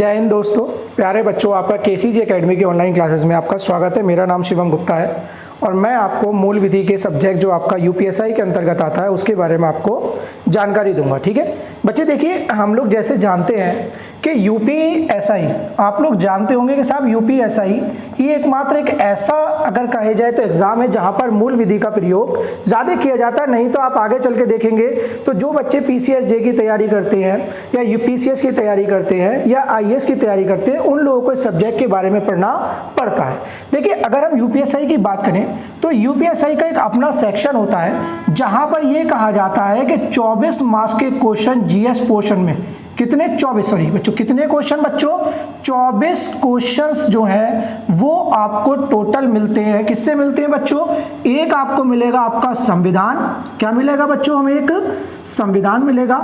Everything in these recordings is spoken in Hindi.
जय हिंद दोस्तों, प्यारे बच्चों, आपका केसीजी एकेडमी के ऑनलाइन क्लासेस में आपका स्वागत है। मेरा नाम शिवम गुप्ता है और मैं आपको मूल विधि के सब्जेक्ट जो आपका यूपीएसआई के अंतर्गत आता है उसके बारे में आपको जानकारी दूंगा। ठीक है बच्चे, देखिए हम लोग जैसे जानते हैं कि यूपीएसआई, आप लोग जानते होंगे कि साहब यूपीएसआई ये एकमात्र एक ऐसा अगर कहे जाए तो एग्जाम है जहां पर मूल विधि का प्रयोग ज़्यादा किया जाता है। नहीं तो आप आगे चल के देखेंगे तो जो बच्चे पीसीएस जे की तैयारी करते हैं या यूपीसीएस की तैयारी करते हैं या आईएएस की तैयारी करते हैं, उन लोगों को इस सब्जेक्ट के बारे में पढ़ना पड़ता है। देखिए अगर हम यूपीएसआई की बात करें तो यूपीएसआई का एक अपना सेक्शन होता है जहां पर यह कहा जाता है कि 24 मार्क्स के क्वेश्चन जीएस पोर्शन में कितने 24 सॉरी बच्चों कितने क्वेश्चन बच्चों 24 क्वेश्चंस जो हैं वो आपको टोटल मिलते हैं। किससे मिलते हैं बच्चों? एक आपको मिलेगा आपका संविधान, क्या मिलेगा बच्चों? हमें एक संविधान मिलेगा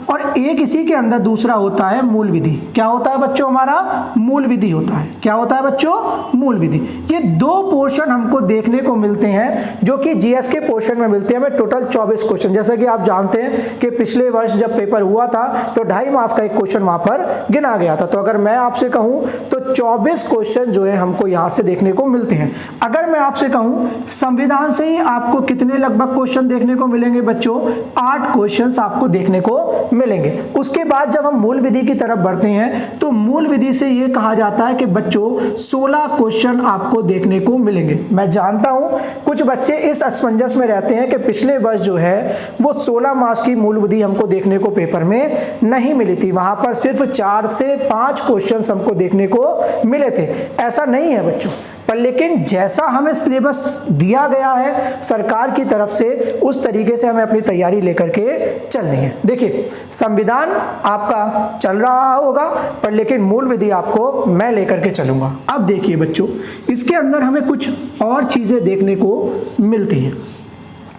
और एक इसी के अंदर दूसरा होता है मूल विधि। क्या होता है बच्चों? हमारा मूल विधि होता है। क्या होता है बच्चों? मूल विधि। ये दो पोर्शन हमको देखने को मिलते हैं जो कि जीएस के पोर्शन में मिलते हैं हमें टोटल 24 क्वेश्चन। जैसा कि आप जानते हैं कि पिछले वर्ष जब पेपर हुआ था तो 2.5 मार्क्स का एक क्वेश्चन वहां पर गिना गया था। तो अगर मैं आपसे कहूं तो 24 क्वेश्चन जो है हमको यहां से देखने को मिलते हैं। अगर मैं आपसे कहूं संविधान से ही आपको कितने लगभग क्वेश्चन देखने को मिलेंगे बच्चों? 8 क्वेश्चंस आपको देखने को मिलेंगे। उसके बाद जब हम मूल विधि की तरफ बढ़ते हैं तो मूल विधि से यह कहा जाता है कि बच्चों 16 क्वेश्चन आपको देखने को मिलेंगे। मैं जानता हूं कुछ बच्चे इस असमंजस में रहते हैं कि पिछले वर्ष जो है वो 16 मार्क्स की मूल विधि हमको देखने को पेपर में नहीं मिली थी, वहां पर सिर्फ 4 से 5 क्वेश्चंस हमको देखने को मिले थे। ऐसा नहीं है बच्चों, पर लेकिन जैसा हमें सिलेबस दिया गया है सरकार की तरफ से उस तरीके से हमें अपनी तैयारी लेकर के चलनी है। देखिए संविधान आपका चल रहा होगा पर लेकिन मूल विधि आपको मैं लेकर के चलूंगा। अब देखिए बच्चों इसके अंदर हमें कुछ और चीजें देखने को मिलती हैं।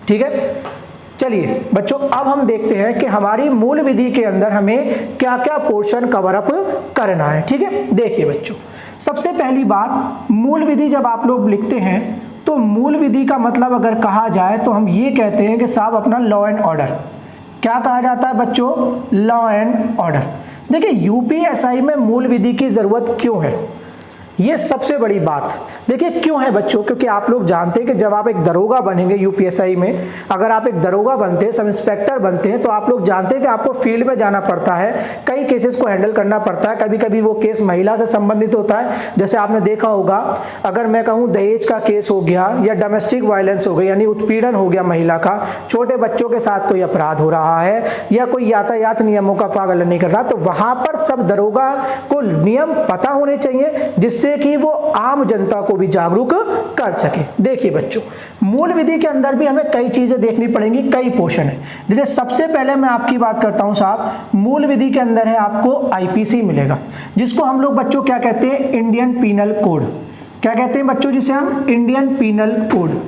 ठीक है, चलिए बच्चों अब हम देखते हैं कि हमारी मूल विधि के अंदर हमें क्या क्या पोर्शन कवर अप करना है। ठीक है, देखिए बच्चों सबसे पहली बात, मूल विधि जब आप लोग लिखते हैं तो मूल विधि का मतलब अगर कहा जाए तो हम ये कहते हैं कि साहब अपना लॉ एंड ऑर्डर। क्या कहा जाता है बच्चों? Law and order. देखिए यूपीएसआई में मूल विधि की जरूरत क्यों है, ये सबसे बड़ी बात। देखिए क्यों है बच्चों? क्योंकि आप लोग जानते हैं कि जब आप एक दरोगा बनेंगे यूपीएसआई में, अगर आप एक दरोगा बनते हैं, सब इंस्पेक्टर बनते हैं, तो आप लोग जानते हैं कि आपको फील्ड में जाना पड़ता है, कई केसेस को हैंडल करना पड़ता है। कभी कभी वो केस महिला से संबंधित होता है, जैसे आपने देखा होगा अगर मैं कहूँ दहेज का केस हो गया या डोमेस्टिक वायलेंस हो गया यानी उत्पीड़न हो गया महिला का, छोटे बच्चों के साथ कोई अपराध हो रहा है या कोई यातायात नियमों का पालन नहीं कर रहा, तो वहां पर सब दरोगा को नियम पता होने चाहिए जिससे कि वो आम जनता को भी जागरूक कर सके। देखिए बच्चों मूल विधि के अंदर भी हमें कई चीजें देखनी पड़ेंगी, कई पोर्शन है। जैसे सबसे पहले मैं आपकी बात करता हूं साहब, मूल विधि के अंदर है आपको आईपीसी मिलेगा, जिसको हम लोग बच्चों क्या कहते हैं? Indian penal code. क्या कहते हैं बच्चों? जिसे हम Indian penal code,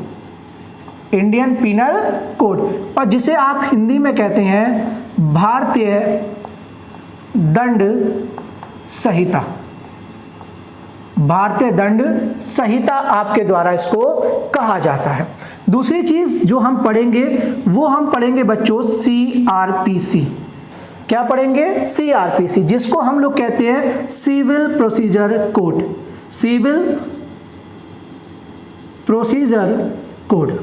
Indian penal code, और जिसे आप हिंदी में कहते हैं भारतीय दंड संहिता। भारतीय दंड संहिता आपके द्वारा इसको कहा जाता है। दूसरी चीज जो हम पढ़ेंगे वो हम पढ़ेंगे बच्चों सीआरपीसी। क्या पढ़ेंगे? सीआरपीसी, जिसको हम लोग कहते हैं civil procedure code. Civil procedure code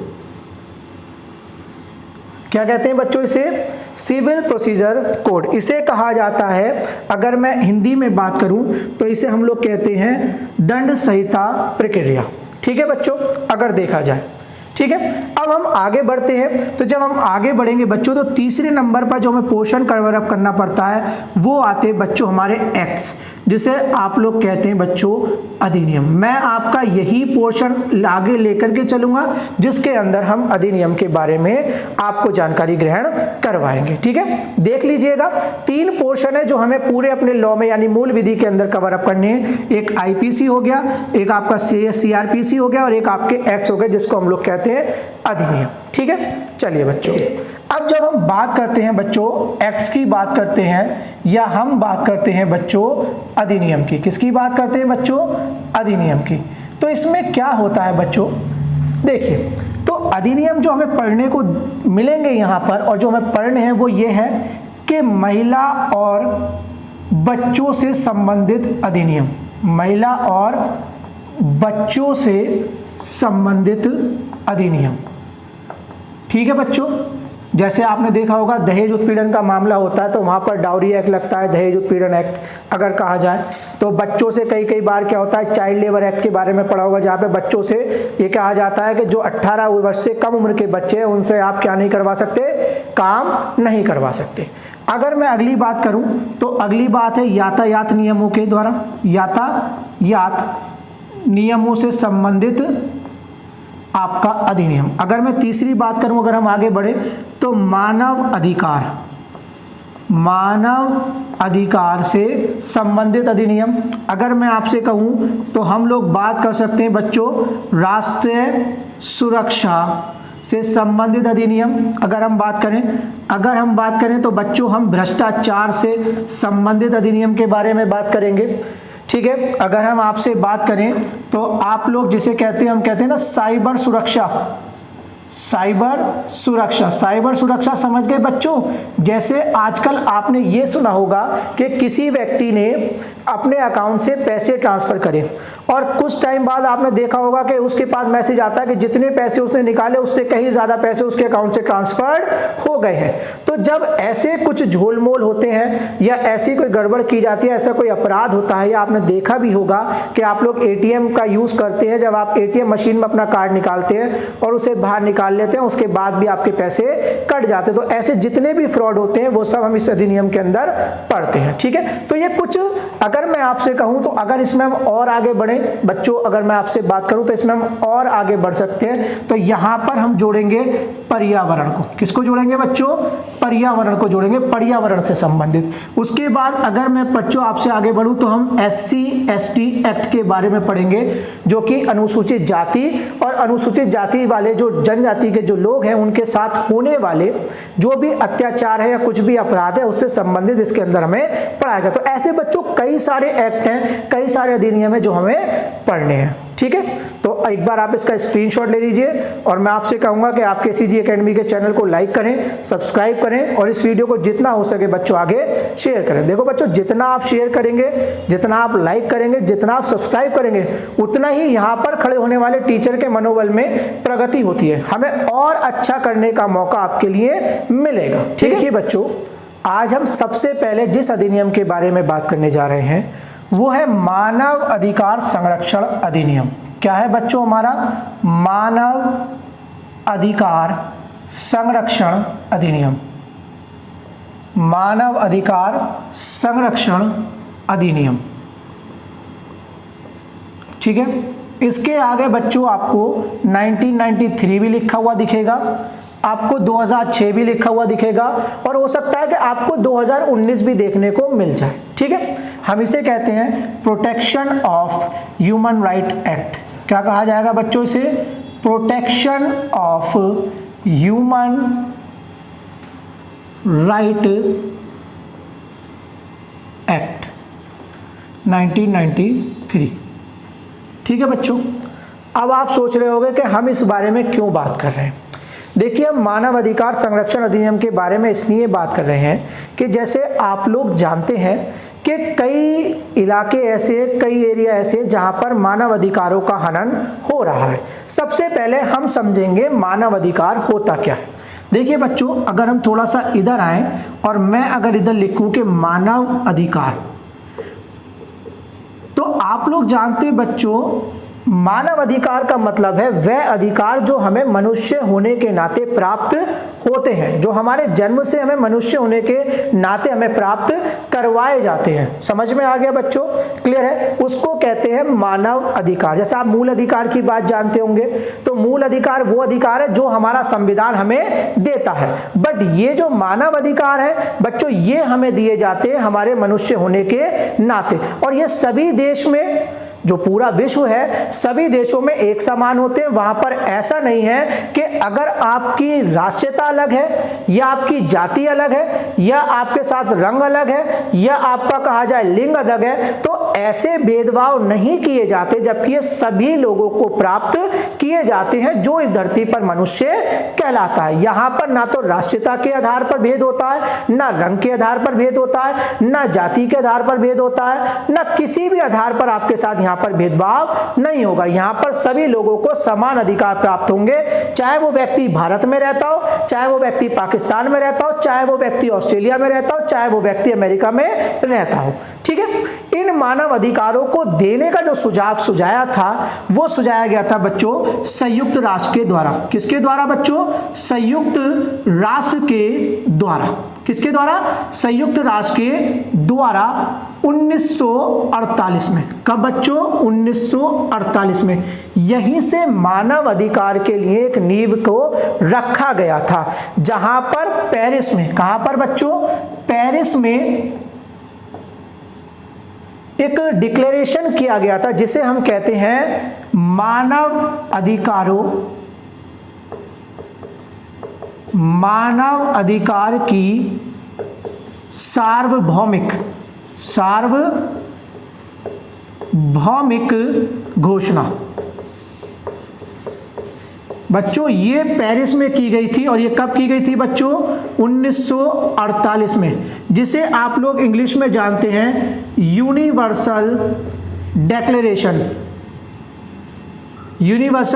क्या कहते हैं बच्चों? इसे सिविल प्रोसीजर कोड इसे कहा जाता है। अगर मैं हिंदी में बात करूं तो इसे हम लोग कहते हैं दंड संहिता प्रक्रिया। ठीक है बच्चों, अगर देखा जाए। ठीक है, अब हम आगे बढ़ते हैं। तो जब हम आगे बढ़ेंगे बच्चों तो तीसरे नंबर पर जो हमें पोर्शन कवर अप करना पड़ता है वो आते हैं बच्चों हमारे एक्ट्स, जिसे आप लोग कहते हैं बच्चों अधिनियम। मैं आपका यही पोर्शन आगे लेकर के चलूंगा जिसके अंदर हम अधिनियम के बारे में आपको जानकारी ग्रहण करवाएंगे। ठीक है, देख लीजिएगा 3 पोर्शन है जो हमें पूरे अपने लॉ में यानी मूल विधि के अंदर कवर अप करने हैं। एक आईपीसी हो गया, एक आपका सीआरपीसी हो गया और एक आपके एक्ट्स हो गए जिसको हम लोग कहते हैं अधिनियम। ठीक है, चलिए बच्चों अब जब हम बात करते हैं बच्चों एक्ट्स की बात करते हैं या हम बात करते हैं बच्चों अधिनियम की। किसकी बात करते हैं बच्चों? अधिनियम की। तो इसमें क्या होता है बच्चों? देखिए तो अधिनियम जो हमें पढ़ने को मिलेंगे यहाँ पर और जो हमें पढ़ने हैं वो ये है कि महिला और बच्चों से संबंधित अधिनियम, महिला और बच्चों से संबंधित अधिनियम। ठीक है बच्चों, जैसे आपने देखा होगा दहेज उत्पीड़न का मामला होता है तो वहाँ पर डाउरी एक्ट लगता है, दहेज उत्पीड़न एक्ट अगर कहा जाए तो बच्चों से कई बार क्या होता है, चाइल्ड लेबर एक्ट के बारे में पढ़ा होगा, जहाँ पे बच्चों से ये कहा जाता है कि जो 18 वर्ष से कम उम्र के बच्चे हैं उनसे आप क्या नहीं करवा सकते, काम नहीं करवा सकते। अगर मैं अगली बात करूं तो अगली बात है यातायात नियमों के द्वारा, यातायात नियमों से संबंधित आपका अधिनियम। अगर मैं तीसरी बात करूं, अगर हम आगे बढ़े तो मानव अधिकार से संबंधित अधिनियम। अगर मैं आपसे कहूं तो हम लोग बात कर सकते हैं बच्चों राष्ट्रीय सुरक्षा से संबंधित अधिनियम। अगर हम बात करें तो बच्चों हम भ्रष्टाचार से संबंधित अधिनियम के बारे में बात करेंगे। ठीक है, अगर हम आपसे बात करें तो आप लोग जिसे कहते हैं ना साइबर सुरक्षा समझ गए बच्चों। जैसे आजकल आपने ये सुना होगा कि किसी व्यक्ति ने अपने अकाउंट से पैसे ट्रांसफर करे और कुछ टाइम बाद आपने देखा होगा कि उसके पास मैसेज आता है कि जितने पैसे उसने निकाले उससे कहीं ज्यादा पैसे उसके अकाउंट से ट्रांसफर हो गए हैं। तो जब ऐसे कुछ झोलमोल होते हैं या ऐसी कोई गड़बड़ की जाती है, ऐसा कोई अपराध होता है, या आपने देखा भी होगा कि आप लोग एटीएम का यूज करते हैं, जब आप एटीएम मशीन में अपना कार्ड निकालते हैं और उसे बाहर निकाल लेते हैं उसके बाद भी आपके पैसे कट जाते हैं। तो ऐसे जितने भी फ्रॉड होते हैं वो सब हम इस अधिनियम के अंदर पढ़ते हैं। ठीक है, तो ये कुछ अगर मैं आपसे कहूं तो अगर इसमें हम और आगे बढ़े बच्चों, अगर मैं आपसे बात करूं तो इसमें हम और आगे बढ़ सकते हैं। तो यहां पर हम जोड़ेंगे पर्यावरण को। किसको जोड़ेंगे बच्चों? पर्यावरण को जोड़ेंगे, पर्यावरण से संबंधित। उसके बाद अगर मैं बच्चों आपसे आगे बढ़ूं तो हम SC/ST एक्ट के बारे में पढ़ेंगे, जो कि अनुसूचित जाति और अनुसूचित जाति वाले जो जनजाति के जो लोग हैं उनके साथ होने वाले जो भी अत्याचार है या कुछ भी अपराध है उससे संबंधित इसके अंदर हमें पढ़ाया गया। तो ऐसे बच्चों कई सारे एक्ट हैं, कई सारे अधिनियम है जो हमें पढ़ने हैं। ठीक है, तो एक बार आप इसका स्क्रीनशॉट ले लीजिए और मैं आपसे कहूंगा कि आप KCG एकेडमी के चैनल को लाइक करें, सब्सक्राइब करें और इस वीडियो को जितना हो सके बच्चों आगे शेयर करें। देखो बच्चों, जितना आप शेयर करेंगे, जितना आप लाइक करेंगे, जितना आप सब्सक्राइब करेंगे, उतना ही यहाँ पर खड़े होने वाले टीचर के मनोबल में प्रगति होती है, हमें और अच्छा करने का मौका आपके लिए मिलेगा। ठीक है बच्चों, आज हम सबसे पहले जिस अधिनियम के बारे में बात करने जा रहे हैं वो है मानव अधिकार संरक्षण अधिनियम। क्या है बच्चों? हमारा मानव अधिकार संरक्षण अधिनियम। मानव अधिकार संरक्षण अधिनियम। ठीक है, इसके आगे बच्चों आपको 1993 भी लिखा हुआ दिखेगा, आपको 2006 भी लिखा हुआ दिखेगा और हो सकता है कि आपको 2019 भी देखने को मिल जाए। ठीक है, हम इसे कहते हैं protection of human right act. क्या कहा जाएगा बच्चों इसे? Protection of human right act 1993। ठीक है बच्चों, अब आप सोच रहे होंगे कि हम इस बारे में क्यों बात कर रहे हैं। देखिए, हम मानव अधिकार संरक्षण अधिनियम के बारे में इसलिए बात कर रहे हैं कि जैसे आप लोग जानते हैं कि कई इलाके ऐसे, कई एरिया ऐसे जहां पर मानव अधिकारों का हनन हो रहा है। सबसे पहले हम समझेंगे मानव अधिकार होता क्या है। देखिए बच्चों, अगर हम थोड़ा सा इधर आए और मैं अगर इधर लिखूं कि मानव अधिकार, तो आप लोग जानते हैं बच्चों मानव अधिकार का मतलब है वह अधिकार जो हमें मनुष्य होने के नाते प्राप्त होते हैं, जो हमारे जन्म से हमें मनुष्य होने के नाते हमें प्राप्त करवाए जाते हैं। समझ में आ गया बच्चों? क्लियर है? उसको कहते हैं मानव अधिकार। जैसे आप मूल अधिकार की बात जानते होंगे, तो मूल अधिकार वो अधिकार है जो हमारा संविधान हमें देता है। बट ये जो मानव अधिकार है बच्चों, ये हमें दिए जाते हैं हमारे मनुष्य होने के नाते, और ये सभी देश में, जो पूरा विश्व है, सभी देशों में एक समान होते हैं। वहां पर ऐसा नहीं है कि अगर आपकी राष्ट्रीयता अलग है या आपकी जाति अलग है या आपके साथ रंग अलग है या आपका कहा जाए लिंग अलग है, तो ऐसे भेदभाव नहीं किए जाते, जबकि ये सभी लोगों को प्राप्त किए जाते हैं जो इस धरती पर मनुष्य कहलाता है। यहाँ पर ना तो राष्ट्रीयता के आधार पर भेद होता है, ना रंग के आधार पर भेद होता है, ना जाति के आधार पर भेद होता है, ना किसी भी आधार पर आपके साथ यहाँ पर भेदभाव नहीं होगा। यहाँ पर सभी लोगों को समान अधिकार प्राप्त होंगे, चाहे वो व्यक्ति भारत में रहता हो, चाहे वो व्यक्ति पाकिस्तान में रहता हो, चाहे वो व्यक्ति ऑस्ट्रेलिया में रहता हो, चाहे वो व्यक्ति अमेरिका में रहता हो। ठीक है, इन मानव अधिकारों को देने का जो सुझाव सुझाया था वो सुझाया गया था बच्चों संयुक्त राष्ट्र के द्वारा। किसके द्वारा बच्चों? संयुक्त राष्ट्र के द्वारा। किसके द्वारा? संयुक्त राष्ट्र के द्वारा 1948 में। कब बच्चों? 1948 में। यहीं से मानव अधिकार के लिए एक नींव को रखा गया था, जहां पर पेरिस में, कहां पर बच्चों? पेरिस में एक डिक्लेरेशन किया गया था जिसे हम कहते हैं मानव अधिकार की सार्वभौमिक घोषणा। बच्चों ये पेरिस में की गई थी, और ये कब की गई थी बच्चों? 1948 में, जिसे आप लोग इंग्लिश में जानते हैं universal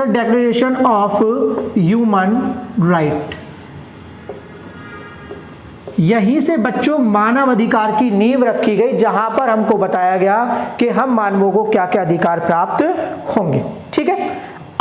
declaration of human right. यहीं से बच्चों मानव अधिकार की नींव रखी गई, जहां पर हमको बताया गया कि हम मानवों को क्या क्या अधिकार प्राप्त होंगे। ठीक है,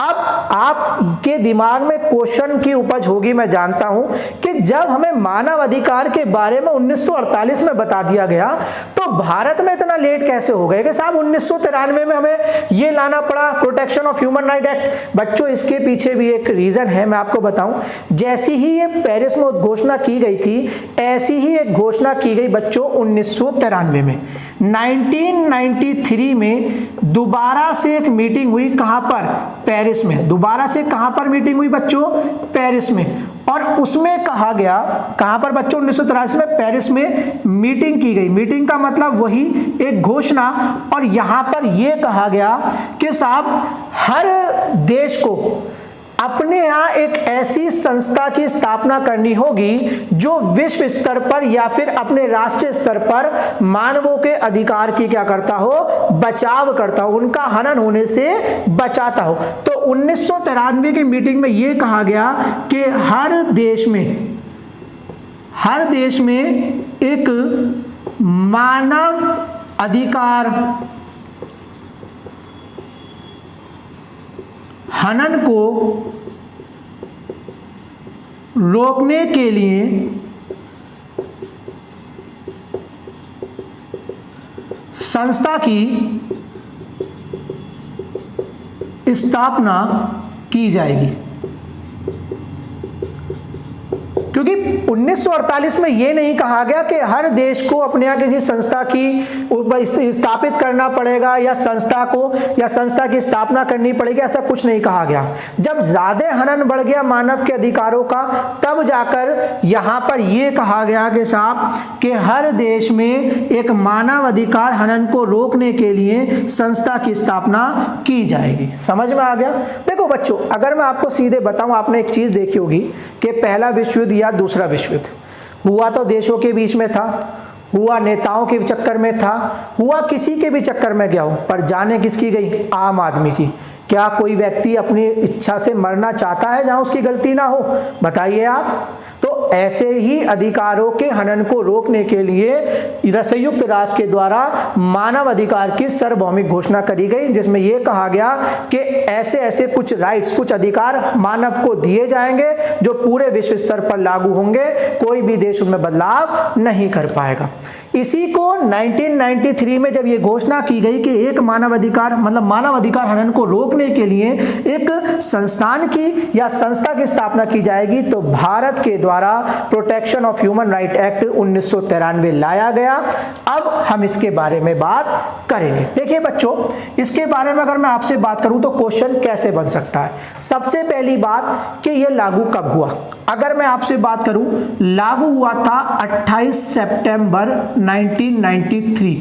अब आपके दिमाग में क्वेश्चन की उपज होगी, मैं जानता हूं कि जब हमें मानव अधिकार के बारे में 1948 में बता दिया गया तो भारत में इतना लेट कैसे हो गए कि साहब 1993 में हमें ये लाना पड़ा protection of human right act. बच्चों इसके पीछे भी एक रीजन है, मैं आपको बताऊं। जैसी ही ये पेरिस में घोषणा की गई थी, ऐसी ही एक घोषणा की गई बच्चों 1993 में। 1993 में दोबारा से एक मीटिंग हुई, कहां पर? पेरिस में। दोबारा से कहां पर मीटिंग हुई बच्चों? पेरिस में। और उसमें कहा गया, कहां पर बच्चों? 1983 में पेरिस में मीटिंग की गई। मीटिंग का मतलब वही एक घोषणा, और यहां पर यह कहा गया कि साहब हर देश को अपने यहाँ एक ऐसी संस्था की स्थापना करनी होगी जो विश्व स्तर पर या फिर अपने राष्ट्रीय स्तर पर मानवों के अधिकार की क्या करता हो? बचाव करता हो, उनका हनन होने से बचाता हो। तो 1993 की मीटिंग में यह कहा गया कि हर देश में एक मानव अधिकार हनन को रोकने के लिए संस्था की स्थापना की जाएगी। क्योंकि 1948 में यह नहीं कहा गया कि हर देश को अपने यहाँ किसी संस्था की स्थापित करना पड़ेगा या संस्था की स्थापना करनी पड़ेगी, ऐसा कुछ नहीं कहा गया। जब ज्यादा हनन बढ़ गया मानव के अधिकारों का, तब जाकर यहाँ पर यह कहा गया कि साहब कि हर देश में एक मानव अधिकार हनन को रोकने के लिए संस्था की स्थापना की जाएगी। समझ में आ गया? देखो बच्चों, अगर मैं आपको सीधे बताऊं, आपने एक चीज देखी होगी कि पहला विश्व युद्ध या दूसरा विश्व युद्ध हुआ तो देशों के बीच में था, हुआ नेताओं के चक्कर में था, हुआ किसी के भी चक्कर में गया हो, पर जाने किसकी गई? आम आदमी की। क्या कोई व्यक्ति अपनी इच्छा से मरना चाहता है जहां उसकी गलती ना हो? बताइए आप। तो ऐसे ही अधिकारों के हनन को रोकने के लिए संयुक्त राष्ट्र के द्वारा मानव अधिकार की सार्वभौमिक घोषणा करी गई, जिसमें यह कहा गया कि ऐसे ऐसे कुछ राइट्स, कुछ अधिकार मानव को दिए जाएंगे जो पूरे विश्व स्तर पर लागू होंगे, कोई भी देश उनमें बदलाव नहीं कर पाएगा। इसी को 1993 में जब यह घोषणा की गई कि एक मानव अधिकार हनन को रोकने के लिए एक संस्थान की या संस्था की स्थापना की जाएगी, तो भारत के द्वारा protection of human right act 1993 लाया गया। अब हम इसके बारे में बात करेंगे। देखिए बच्चों, इसके बारे में अगर मैं आपसे बात करूं तो क्वेश्चन कैसे बन सकता है। सबसे पहली बात कि यह लागू कब हुआ। अगर मैं आपसे बात करूं, लागू हुआ था 28 सितंबर 1993।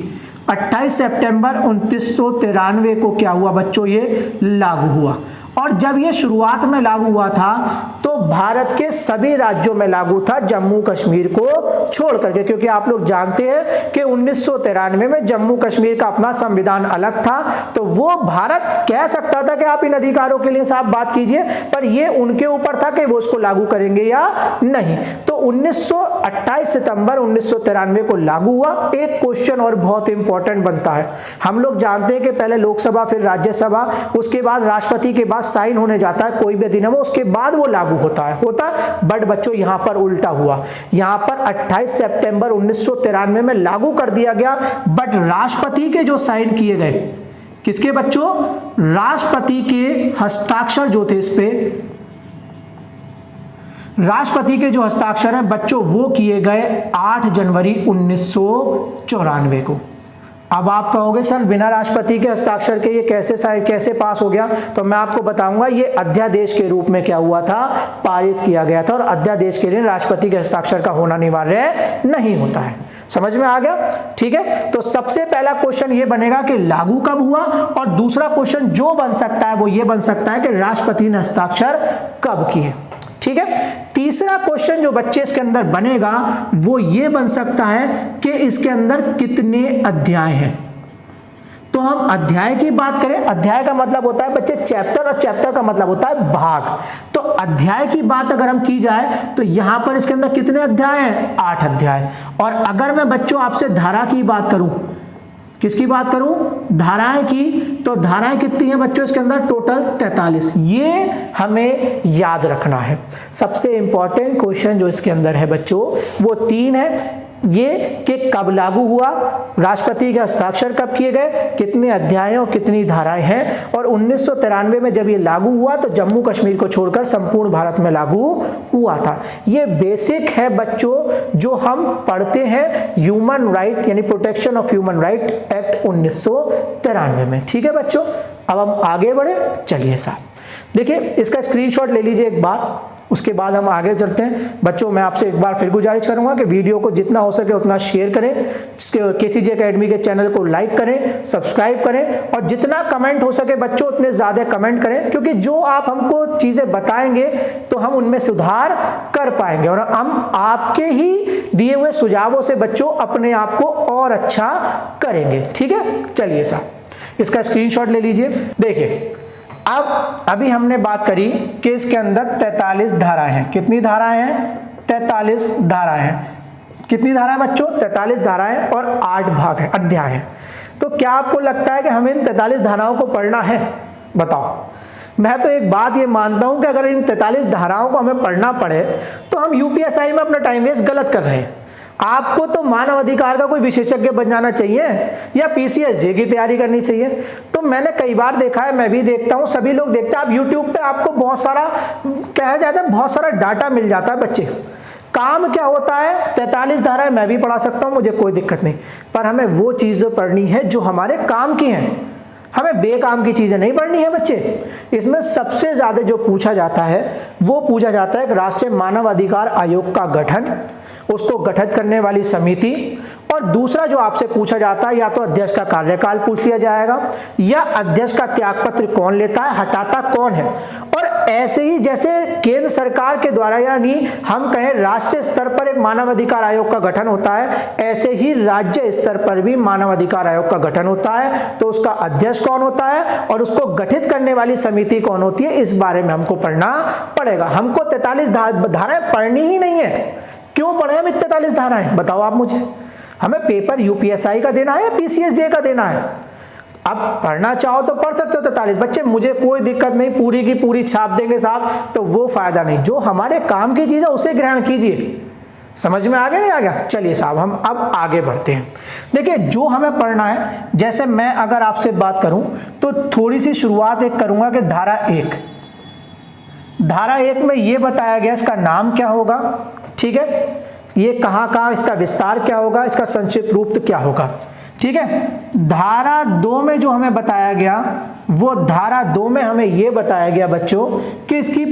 28 सितंबर 1993 को क्या हुआ बच्चों, ये लागू हुआ। और जब ये शुरुआत में लागू हुआ था तो भारत के सभी राज्यों में लागू था, जम्मू कश्मीर को छोड़ करके, क्योंकि आप लोग जानते हैं कि 1993 में जम्मू कश्मीर का अपना संविधान अलग था, तो वो भारत कह सकता था कि आप इन अधिकारों के लिए साहब बात कीजिए, पर ये उनके ऊपर था कि वो उसको लागू करेंगे या नहीं। तो 28 सितंबर 1993 को लागू हुआ। एक क्वेश्चन और बहुत इंपॉर्टेंट बनता है, हम लोग जानते हैं कि पहले लोकसभा फिर राज्यसभा, उसके बाद राष्ट्रपति के बाद साइन होने जाता है कोई भी अधिनियम, उसके बाद वो लागू होता है बट बच्चों यहां पर उल्टा हुआ। यहां पर 28 सितंबर 1993 में लागू कर दिया गया, बट राष्ट्रपति के जो साइन किए गए, किसके बच्चों, राष्ट्रपति के हस्ताक्षर जो थे इस पे, राष्ट्रपति के जो हस्ताक्षर है बच्चों वो किए गए 8 जनवरी 1994 को। अब आप कहोगे सर बिना राष्ट्रपति के हस्ताक्षर के ये कैसे पास हो गया, तो मैं आपको बताऊंगा ये अध्यादेश के रूप में क्या हुआ था, पारित किया गया था, और अध्यादेश के लिए राष्ट्रपति के हस्ताक्षर का होना अनिवार्य नहीं होता है। समझ में आ गया, ठीक है। तो सबसे पहला क्वेश्चन ये बनेगा कि लागू कब हुआ, और दूसरा क्वेश्चन जो बन सकता है वो ये बन सकता है कि राष्ट्रपति ने हस्ताक्षर कब किए, ठीक है। तीसरा क्वेश्चन जो बच्चे इसके अंदर बनेगा वो ये बन सकता है कि इसके अंदर कितने अध्याय हैं। तो हम अध्याय की बात करें, अध्याय का मतलब होता है बच्चे चैप्टर, और चैप्टर का मतलब होता है भाग। तो अध्याय की बात अगर हम की जाए तो यहां पर इसके अंदर कितने अध्याय हैं, 8 अध्याय। और अगर मैं बच्चों आपसे धारा की बात करूं, किसकी बात करूं, धाराएं की, तो धाराएं कितनी हैं बच्चों इसके अंदर, टोटल 43। ये हमें याद रखना है। सबसे इंपॉर्टेंट क्वेश्चन जो इसके अंदर है बच्चों वो 3 है, ये कि कब लागू हुआ, राष्ट्रपति के हस्ताक्षर कब किए गए, कितने अध्याय और कितनी धाराएं हैं, और 1993 में जब ये लागू हुआ तो जम्मू कश्मीर को छोड़कर संपूर्ण भारत में लागू हुआ था। ये बेसिक है बच्चों जो हम पढ़ते हैं ह्यूमन राइट यानी protection of human right act 1993 में, ठीक है बच्चों। अब हम आगे बढ़े, चलिए साहब देखिए इसका स्क्रीनशॉट ले लीजिए एक बार, उसके बाद हम आगे चलते हैं। बच्चों मैं आपसे एक बार फिर गुजारिश करूंगा कि वीडियो को जितना हो सके उतना शेयर करें, केसीजी एकेडमी के चैनल को लाइक करें, सब्सक्राइब करें, और जितना कमेंट हो सके बच्चों उतने ज़्यादा कमेंट करें, क्योंकि जो आप हमको चीज़ें बताएंगे तो हम उनमें सुधार कर पाएंगे, और हम आपके ही दिए हुए सुझावों से बच्चों अपने आप को और अच्छा करेंगे, ठीक है। चलिए साहब इसका स्क्रीनशॉट ले लीजिए। देखिए अब अभी हमने बात करी कि इसके अंदर 43 धाराएं हैं। कितनी धाराएं हैं, 43 धाराएं हैं। कितनी धाराएं बच्चों, 43 धाराएं और 8 भाग है, अध्याय है। तो क्या आपको लगता है कि हमें इन 43 धाराओं को पढ़ना है, बताओ। मैं तो एक बात ये मानता हूं कि अगर इन 43 धाराओं को हमें पढ़ना पड़े तो हम यूपीएसआई में अपना टाइम वेस्ट गलत कर रहे हैं। आपको तो मानव अधिकार का कोई विशेषज्ञ बन जाना चाहिए या पीसीएसजे की तैयारी करनी चाहिए। तो मैंने कई बार देखा है, मैं भी देखता हूं, सभी लोग देखते हैं, आप यूट्यूब पे आपको बहुत सारा कहा जाता है, बहुत सारा डाटा मिल जाता है। बच्चे काम क्या होता है, 43 धाराएं मैं भी पढ़ा सकता हूं, मुझे कोई दिक्कत नहीं, पर हमें वो चीजें पढ़नी है जो हमारे काम की हैं, हमें बेकाम की चीजें नहीं पढ़नी है बच्चे। इसमें सबसे ज्यादा जो पूछा जाता है वो पूछा जाता है कि राष्ट्रीय मानव अधिकार आयोग का गठन, उसको गठित करने वाली समिति, और दूसरा जो आपसे पूछा जाता है या तो अध्यक्ष का कार्यकाल पूछ लिया जाएगा, या अध्यक्ष का त्यागपत्र कौन लेता है, हटाता कौन है। और ऐसे ही जैसे केंद्र सरकार के द्वारा यानी हम कहें राष्ट्रीय स्तर पर एक मानव अधिकार आयोग का गठन होता है, ऐसे ही राज्य स्तर पर भी मानव अधिकार आयोग का गठन होता है। तो उसका अध्यक्ष कौन होता है और उसको गठित करने वाली समिति कौन होती है, इस बारे में हमको पढ़ना पड़ेगा। हमको 43 धाराएं पढ़नी ही नहीं है। क्यों पढ़े हम 43 धाराएं, बताओ आप मुझे। हमें पेपर यूपीएसआई का देना है या पीसीएसजे का देना है। आप पढ़ना चाहो तो पढ़ सकते हो 43 बच्चे, मुझे कोई दिक्कत नहीं, पूरी की पूरी छाप देंगे साहब तो वो फायदा नहीं। जो हमारे काम की चीज है उसे ग्रहण कीजिए। समझ में आ गया नहीं आ गया। चलिए साहब हम अब आगे बढ़ते हैं। देखिए जो हमें पढ़ना है, जैसे मैं अगर आपसे बात करूं तो थोड़ी सी शुरुआत एक करूंगा कि धारा 1, धारा 1 में ये बताया गया इसका नाम क्या होगा, ठीक है, ये कहाँ इसका विस्तार क्या होगा, इसका संक्षिप्त रूप क्या होगा, ठीक है। धारा 2 में जो हमें बताया गया वो धारा 2 में हमें ये बताया गया बच्चों कि इसकी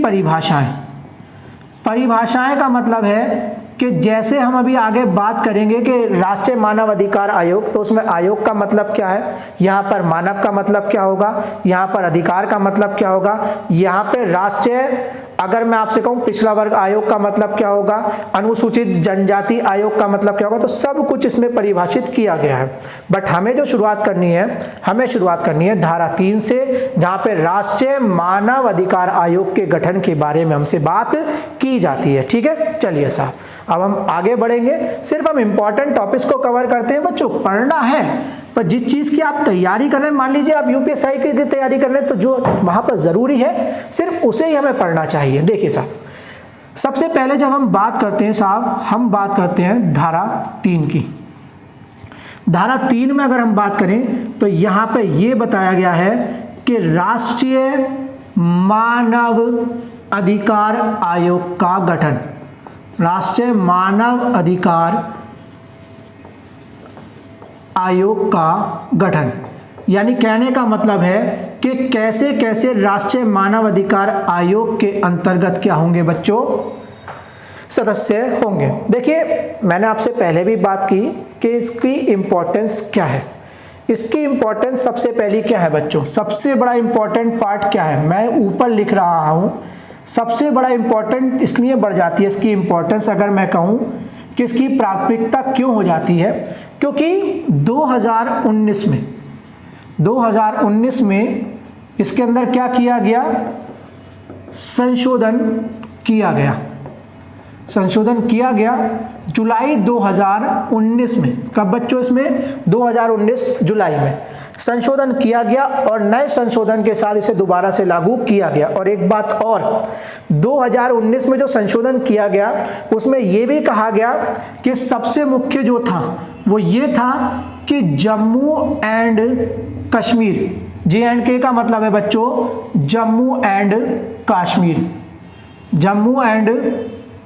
परिभाषाएं का मतलब है कि जैसे हम अभी आगे बात करेंगे कि राष्ट्रीय मानव अधिकार आयोग, तो उसमें आयोग का मतलब क्या है, यहाँ पर मानव का मतलब क्या होगा, यहाँ पर अधिकार का मतलब क्या होगा, यहाँ पे राष्ट्रीय, अगर मैं आपसे कहूँ पिछड़ा वर्ग आयोग का मतलब क्या होगा, अनुसूचित जनजाति आयोग का मतलब क्या होगा, तो सब कुछ इसमें परिभाषित किया गया है। बट हमें जो शुरुआत करनी है, हमें शुरुआत करनी है धारा 3 से, जहाँ पे राष्ट्रीय मानव अधिकार आयोग के गठन के बारे में हमसे बात की जाती है। ठीक है, चलिए साहब अब हम आगे बढ़ेंगे। सिर्फ हम इंपॉर्टेंट टॉपिक्स को कवर करते हैं बच्चों, पढ़ना है, पर जिस चीज़ की आप तैयारी कर रहे हैं, मान लीजिए आप यूपीएससी की तैयारी कर रहे हैं, तो जो वहाँ पर ज़रूरी है सिर्फ उसे ही हमें पढ़ना चाहिए। देखिए साहब, सबसे पहले जब हम बात करते हैं साहब, हम बात करते हैं धारा 3 की। धारा 3 में अगर हम बात करें तो यहाँ पे ये बताया गया है कि राष्ट्रीय मानव अधिकार आयोग का गठन, राष्ट्रीय मानव अधिकार आयोग का गठन, यानी कहने का मतलब है कि कैसे कैसे राष्ट्रीय मानव अधिकार आयोग के अंतर्गत क्या होंगे बच्चों, सदस्य होंगे। देखिए मैंने आपसे पहले भी बात की कि इसकी इंपॉर्टेंस क्या है। इसकी इंपॉर्टेंस सबसे पहली क्या है बच्चों, सबसे बड़ा इंपॉर्टेंट पार्ट क्या है, मैं ऊपर लिख रहा हूँ। सबसे बड़ा इंपॉर्टेंट इसलिए बढ़ जाती है इसकी इंपॉर्टेंस, अगर मैं कहूँ कि इसकी प्राथमिकता क्यों हो जाती है, क्योंकि 2019 में इसके अंदर क्या किया गया, संशोधन किया गया जुलाई 2019 में। कब बच्चों, इसमें 2019 जुलाई में संशोधन किया गया और नए संशोधन के साथ इसे दोबारा से लागू किया गया। और एक बात और, 2019 में जो संशोधन किया गया उसमें यह भी कहा गया कि सबसे मुख्य जो था वो ये था कि जम्मू एंड कश्मीर, JNK का मतलब है बच्चों जम्मू एंड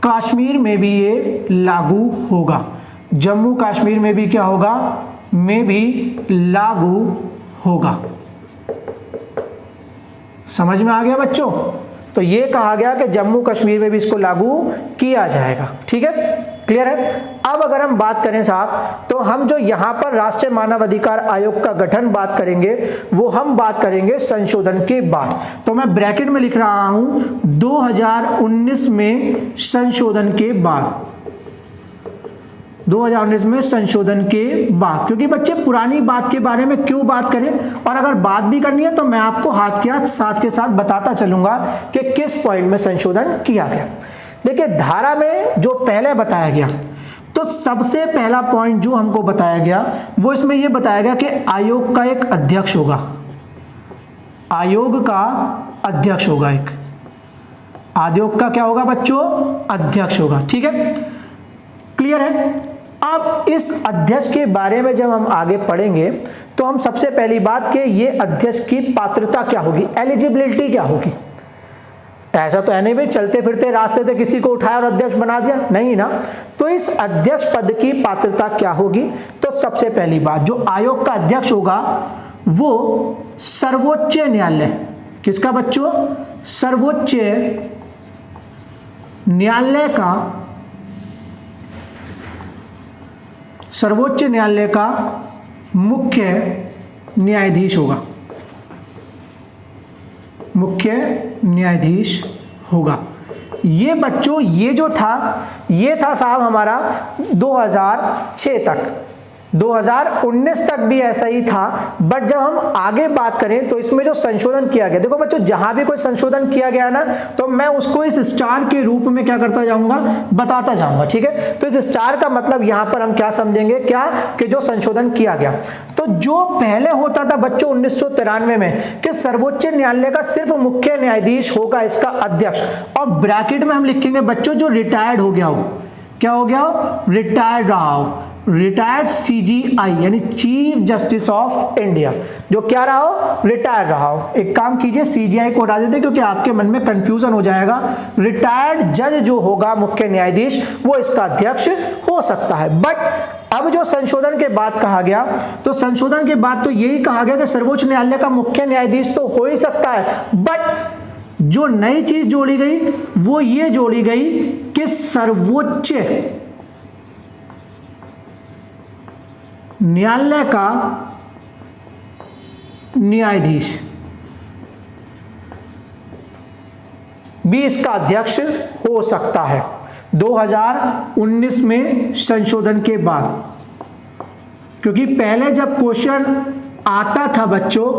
कश्मीर में भी ये लागू होगा। जम्मू कश्मीर में भी क्या होगा, में भी लागू होगा। समझ में आ गया बच्चों? तो ये कहा गया कि जम्मू कश्मीर में भी इसको लागू किया जाएगा। ठीक है, क्लियर है। अब अगर हम बात करें साहब, तो हम जो यहाँ पर राष्ट्रीय मानव अधिकार आयोग का गठन बात करेंगे वो हम बात करेंगे संशोधन के बाद। तो मैं ब्रैकेट में लिख रहा हूं 2019 में संशोधन के बाद, 2019 में संशोधन के बाद, क्योंकि बच्चे पुरानी बात के बारे में क्यों बात करें, और अगर बात भी करनी है तो मैं आपको हाथ के साथ बताता चलूंगा कि किस पॉइंट में संशोधन किया गया। देखिए धारा में जो पहले बताया गया, तो सबसे पहला पॉइंट जो हमको बताया गया वो इसमें यह बताया गया कि आयोग का एक अध्यक्ष होगा, आयोग का अध्यक्ष होगा, एक आयोग का क्या होगा बच्चों, अध्यक्ष होगा। ठीक है, क्लियर है। अब इस अध्यक्ष के बारे में जब हम आगे पढ़ेंगे तो हम सबसे पहली बात कि ये अध्यक्ष की पात्रता क्या होगी, एलिजिबिलिटी क्या होगी। ऐसा तो है नहीं भाई चलते फिरते रास्ते से किसी को उठाया और अध्यक्ष बना दिया, नहीं ना। तो इस अध्यक्ष पद की पात्रता क्या होगी, तो सबसे पहली बात जो आयोग का अध्यक्ष होगा वो सर्वोच्च न्यायालय, किसका बच्चों, सर्वोच्च न्यायालय का मुख्य न्यायाधीश होगा, मुख्य न्यायाधीश होगा। ये बच्चों ये जो था ये था साहब हमारा 2006 तक, 2019 तक भी ऐसा ही था। बट जब हम आगे बात करें तो इसमें जो संशोधन किया गया, देखो बच्चों जहां भी कोई संशोधन किया गया ना तो मैं उसको इस स्टार के रूप में क्या करता जाऊंगा, बताता जाऊंगा। ठीक है, तो इस स्टार का मतलब यहां पर हम क्या समझेंगे, क्या कि जो संशोधन किया गया। तो जो पहले होता था बच्चों 1993 में कि सर्वोच्च न्यायालय का सिर्फ मुख्य न्यायाधीश होगा इसका अध्यक्ष, और ब्रैकेट में हम लिखेंगे बच्चों जो रिटायर्ड हो गया हो, क्या हो गया हो, रिटायर्ड रहा हो, रिटायर्ड CJI यानी चीफ जस्टिस ऑफ इंडिया, जो क्या रहा हो, रिटायर्ड रहा हो। एक काम कीजिए CJI को हटा देते क्योंकि आपके मन में कंफ्यूजन हो जाएगा। रिटायर्ड जज जो होगा मुख्य न्यायाधीश वो इसका अध्यक्ष हो सकता है। बट अब जो संशोधन के बाद कहा गया, तो संशोधन के बाद तो यही कहा गया कि सर्वोच्च न्यायालय का मुख्य न्यायाधीश तो हो ही सकता है, बट जो नई चीज जोड़ी गई वो ये जोड़ी गई कि सर्वोच्च न्यायालय का न्यायाधीश भी इसका अध्यक्ष हो सकता है 2019 में संशोधन के बाद। क्योंकि पहले जब क्वेश्चन आता था बच्चों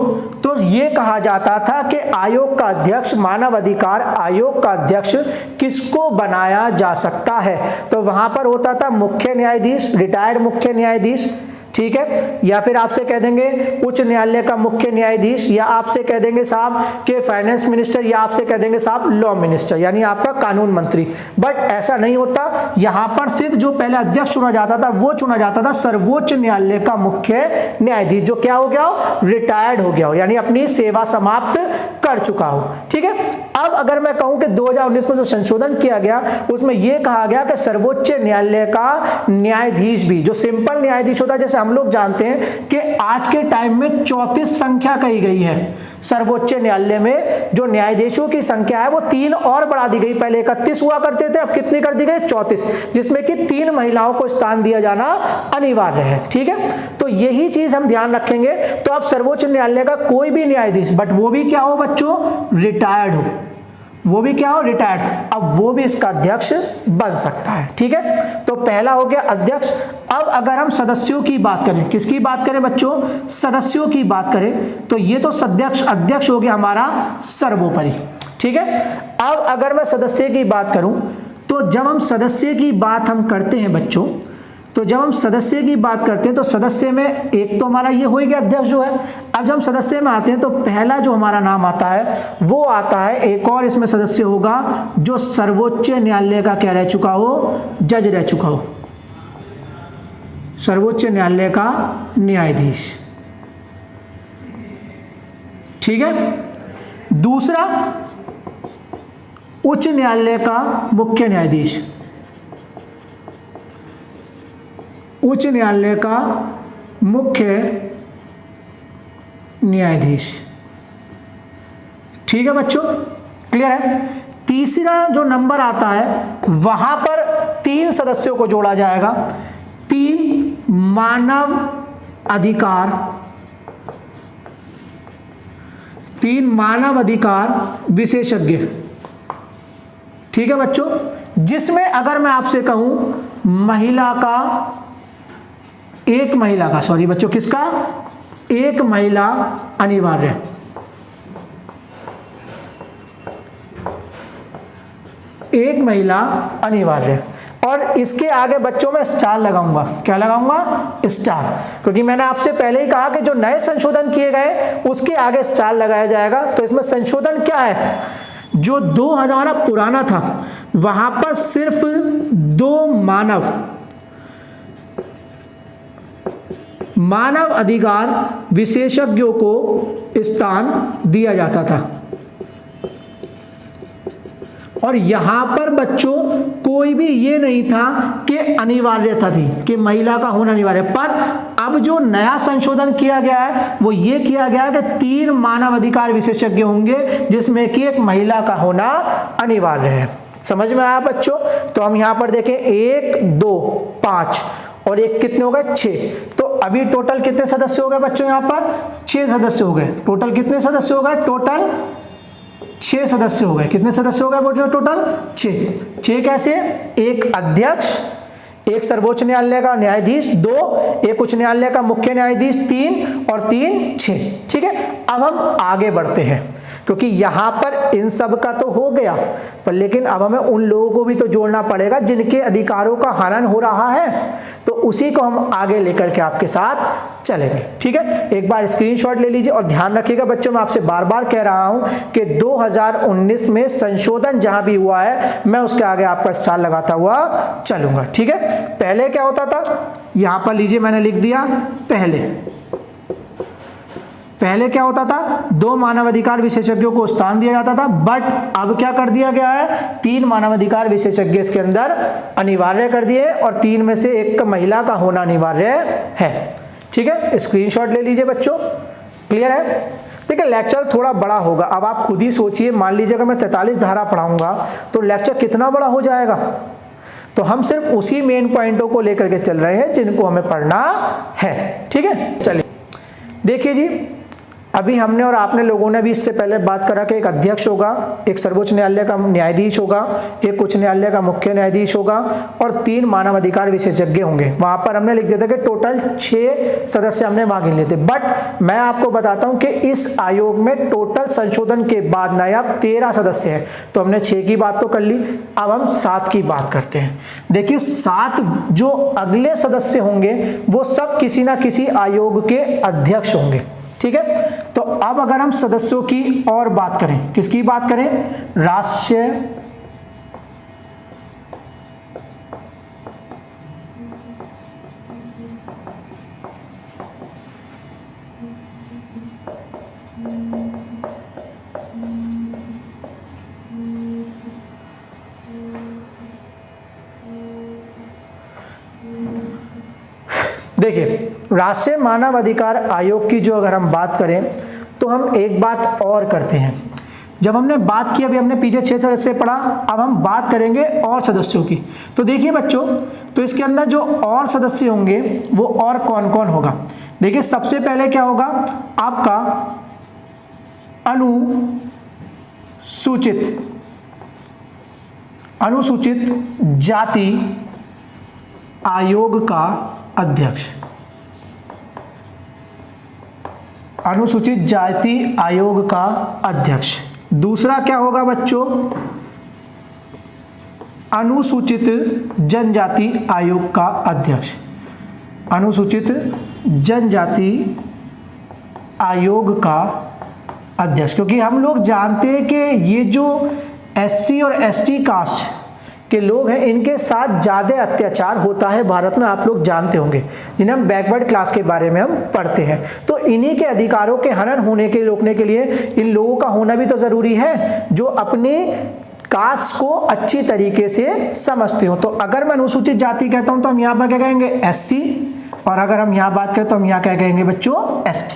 तो ये कहा जाता था कि आयोग का अध्यक्ष, मानव अधिकार आयोग का अध्यक्ष किसको बनाया जा सकता है, तो वहां पर होता था मुख्य न्यायाधीश, रिटायर्ड मुख्य न्यायाधीश, ठीक है, या फिर आपसे कह देंगे उच्च न्यायालय का मुख्य न्यायाधीश, या आपसे कह देंगे साहब के फाइनेंस मिनिस्टर, या आपसे कह देंगे साहब लॉ मिनिस्टर, यानी आपका कानून मंत्री। बट ऐसा नहीं होता, यहां पर सिर्फ जो पहले अध्यक्ष चुना जाता था वो चुना जाता था सर्वोच्च न्यायालय का मुख्य न्यायाधीश, जो क्या हो गया हो, रिटायर्ड हो गया हो, यानी अपनी सेवा समाप्त कर चुका हो। ठीक है, अब अगर मैं कहूं कि 2019 में जो संशोधन किया गया उसमें यह कहा गया कि सर्वोच्च न्यायालय का न्यायाधीश भी, जो सिंपल न्यायाधीश होता है, जैसे हम लोग जानते हैं कि आज के टाइम में 34 संख्या कही गई है सर्वोच्च न्यायालय में, जो न्यायाधीशों की संख्या है वो 3 और बढ़ा दी गई। पहले 31 हुआ करते थे, अब कितनी कर दी गई, 34, जिसमें कि 3 महिलाओं को स्थान दिया जाना अनिवार्य है। ठीक है, तो यही चीज हम ध्यान रखेंगे। तो अब सर्वोच्च न्यायालय का कोई भी न्यायाधीश, बट वो भी क्या हो बच्चों, रिटायर्ड हो, वो भी क्या हो, रिटायर्ड, अब वो भी इसका अध्यक्ष बन सकता है। ठीक है, तो पहला हो गया अध्यक्ष। अब अगर हम सदस्यों की बात करें, किसकी बात करें बच्चों, सदस्यों की बात करें, तो ये तो अध्यक्ष हो गया हमारा सर्वोपरि। ठीक है, अब अगर मैं सदस्य की बात करूं, तो जब हम सदस्य की बात हम करते हैं बच्चों, तो जब हम सदस्य की बात करते हैं तो सदस्य में एक तो हमारा ये हो गया अध्यक्ष जो है। अब जब हम सदस्य में आते हैं तो पहला जो हमारा नाम आता है वो आता है, एक और इसमें सदस्य होगा जो सर्वोच्च न्यायालय का क्या रह चुका हो, जज रह चुका हो, सर्वोच्च न्यायालय का न्यायाधीश। ठीक है, दूसरा उच्च न्यायालय का मुख्य न्यायाधीश, उच्च न्यायालय का मुख्य न्यायाधीश। ठीक है बच्चों, क्लियर है। तीसरा जो नंबर आता है वहां पर 3 सदस्यों को जोड़ा जाएगा, 3 मानव अधिकार, 3 मानव अधिकार विशेषज्ञ। ठीक है बच्चों, जिसमें अगर मैं आपसे कहूं महिला का, एक महिला का, सॉरी बच्चों, किसका, एक महिला अनिवार्य, एक महिला अनिवार्य। और इसके आगे बच्चों में स्टार लगाऊंगा, क्या लगाऊंगा, स्टार, क्योंकि मैंने आपसे पहले ही कहा कि जो नए संशोधन किए गए उसके आगे स्टार लगाया जाएगा। तो इसमें संशोधन क्या है, जो 2000 पुराना था वहां पर सिर्फ 2 मानव अधिकार विशेषज्ञों को स्थान दिया जाता था, और यहां पर बच्चों कोई भी ये नहीं था कि अनिवार्यता थी कि महिला का होना अनिवार्य। पर अब जो नया संशोधन किया गया है वो ये किया गया है कि 3 मानव अधिकार विशेषज्ञ होंगे जिसमें कि एक महिला का होना अनिवार्य है। समझ में आया बच्चों। तो हम यहां पर देखें 1 2 5 और एक कितने हो गए 6। तो अभी टोटल कितने सदस्य हो गए बच्चों, यहां पर 6 सदस्य हो गए। टोटल कितने सदस्य हो गए, टोटल 6 सदस्य हो गए। कितने सदस्य हो गए बोलो, टोटल 6 कैसे, एक अध्यक्ष, एक सर्वोच्च न्यायालय का न्यायाधीश, 2 एक उच्च न्यायालय का मुख्य न्यायाधीश, 3 और 3 6। ठीक है, अब हम आगे बढ़ते हैं क्योंकि यहां पर इन सब का तो हो गया, पर लेकिन अब हमें उन लोगों को भी तो जोड़ना पड़ेगा जिनके अधिकारों का हनन हो रहा है। तो उसी को हम आगे लेकर के आपके साथ चलेंगे। ठीक है, एक बार स्क्रीनशॉट ले लीजिए और ध्यान रखिएगा बच्चों, मैं आपसे बार बार कह रहा हूं कि 2019 में संशोधन जहां भी हुआ है मैं उसके आगे आपका स्टार लगाता हुआ चलूंगा। ठीक है, पहले क्या होता था, यहां पर लीजिए मैंने लिख दिया पहले क्या होता था, 2 मानव अधिकार विशेषज्ञों को स्थान दिया जाता था। बट अब क्या कर दिया गया है, 3 मानव अधिकार विशेषज्ञ इसके अंदर अनिवार्य कर दिए और 3 में से एक महिला का होना अनिवार्य है। ठीक है, स्क्रीनशॉट ले लीजिए बच्चों, क्लियर है। देखिए लेक्चर थोड़ा बड़ा होगा, अब आप खुद ही सोचिए, मान लीजिए अगर मैं 43 धारा पढ़ाऊंगा तो लेक्चर कितना बड़ा हो जाएगा। तो हम सिर्फ उसी मेन पॉइंटों को लेकर के चल रहे हैं जिनको हमें पढ़ना है, ठीक है। चलिए देखिए जी, अभी हमने और आपने लोगों ने भी इससे पहले बात करा कि एक अध्यक्ष होगा, एक सर्वोच्च न्यायालय का न्यायाधीश होगा, एक उच्च न्यायालय का मुख्य न्यायाधीश होगा और 3 मानवाधिकार विशेषज्ञ होंगे। वहां पर हमने लिख दिया था कि टोटल 6 सदस्य हमने वहां गिन लिए थे। बट मैं आपको बताता हूं कि इस आयोग में टोटल संशोधन के बाद नया अब 13 सदस्य हैं। तो हमने 6 की बात तो कर ली, अब हम 7 की बात करते हैं। देखिए 7 जो अगले सदस्य होंगे वो सब किसी ना किसी आयोग के अध्यक्ष होंगे, ठीक है। तो अब अगर हम सदस्यों की और बात करें, किसकी बात करें, राष्ट्रीय देखिए राष्ट्रीय मानव अधिकार आयोग की जो अगर हम बात करें तो हम एक बात और करते हैं। जब हमने बात की, अभी हमने पीछे 6 सदस्य पढ़ा, अब हम बात करेंगे और सदस्यों की। तो देखिए बच्चों, तो इसके अंदर जो और सदस्य होंगे वो और कौन कौन होगा। देखिए सबसे पहले क्या होगा, आपका अनुसूचित जाति आयोग का अध्यक्ष, अनुसूचित जाति आयोग का अध्यक्ष। दूसरा क्या होगा बच्चों, अनुसूचित जनजाति आयोग का अध्यक्ष, अनुसूचित जनजाति आयोग का अध्यक्ष। क्योंकि हम लोग जानते हैं कि ये जो SC और ST कास्ट के लोग हैं इनके साथ ज़्यादा अत्याचार होता है भारत में, आप लोग जानते होंगे, जिन्हें हम बैकवर्ड क्लास के बारे में हम पढ़ते हैं। तो इन्हीं के अधिकारों के हनन होने के रोकने के लिए इन लोगों का होना भी तो ज़रूरी है जो अपने कास्ट को अच्छी तरीके से समझते हो। तो अगर मैं अनुसूचित जाति कहता हूं तो हम यहाँ पर क्या कहेंगे, SC, और अगर हम यहाँ बात करें तो हम यहाँ क्या कहेंगे बच्चों, ST।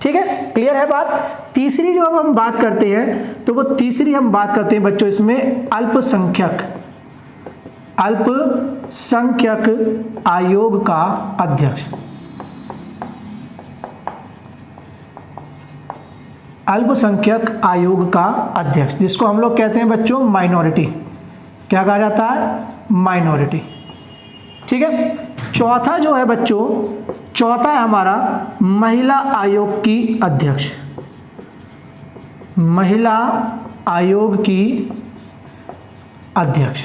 ठीक है, क्लियर है बात। तीसरी जो अब हम बात करते हैं तो वो तीसरी हम बात करते हैं बच्चों इसमें अल्पसंख्यक आयोग का अध्यक्ष, अल्पसंख्यक आयोग का अध्यक्ष, जिसको हम लोग कहते हैं बच्चों माइनॉरिटी। क्या कहा जाता है, माइनॉरिटी। ठीक है। चौथा जो है बच्चों, चौथा है हमारा महिला आयोग की अध्यक्ष, महिला आयोग की अध्यक्ष।